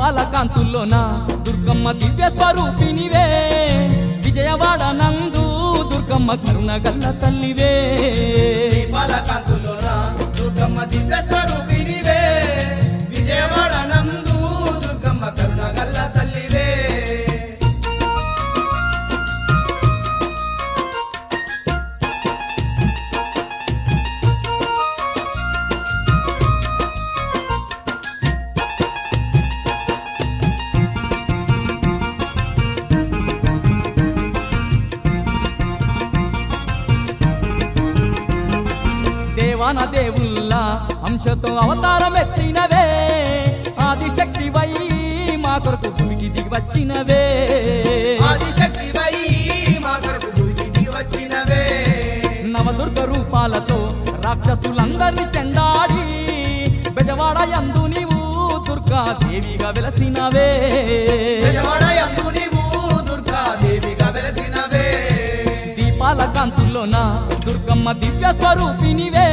దీపాల కాంతుల్లోన దుర్గమ్మ దివ్య స్వరూపినివే విజయవాడ నందు దుర్గమ్మ కరుణ గల్ల తల్లివే దీపాల కాంతుల్లోన దుర్గమ్మ దివ్య స్వరూపినివే విజయవాడ నందు దుర్గమ్మ కరుణ గల్ల తల్లివే దేవాన దేవుళ్ళ అంశతో అవతారం ఎత్తినవే ఆదిశక్తివై మా కొరకు భూమికి దిగి వచ్చినవే ఆదిశక్తివై మా కొరకు భూమికి దిగి వచ్చినవే నవదుర్గ రూపాలతో రాక్షసులందరినీ చెండాడి బెజవాడ యందు నీవు దుర్గాదేవిగా వెలసినవే బెజవాడ యందు నీవు దుర్గాదేవిగా వెలసినవే దీపాల కాంతుల్లోన దుర్గమ్మ దివ్య స్వరూపినివే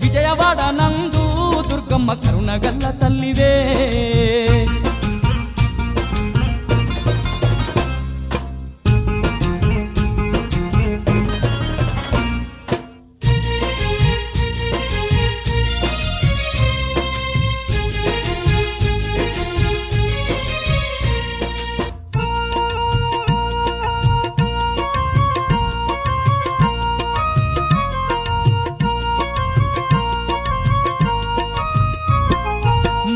విజయవాడ నందు దుర్గమ్మ కరుణ గల్ల తల్లివే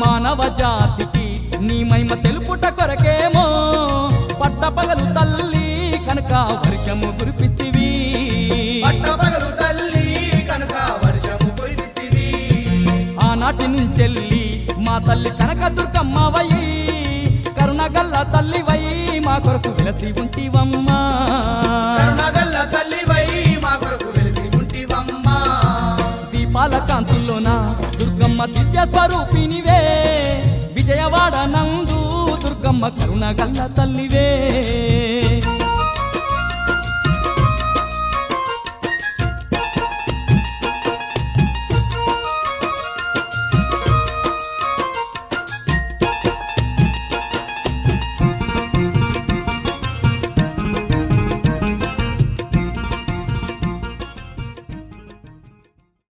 మానవ జాతికి నీ మహిమ తెలుపుట కొరకేమో పట్టపగలు తల్లి కనుక వర్షము కురిపిస్తివి పట్టపగలు తల్లి కనుక వర్షము కురిపిస్తివి ఆనాటి నుంచెల్లి మా తల్లి కనక దుర్గమ్మవై కరుణగల్ల తల్లివై మా కొరకు వెలసి ఉంటివమ్మా కరుణగల్ల తల్లివై మా కొరకు వెలసి ఉంటివమ్మా దీపాల కాంతుల్లోన దుర్గమ్మ దివ్య స్వరూపినివే విజయవాడ నందు దుర్గమ్మ కరుణ గల్ల తల్లివే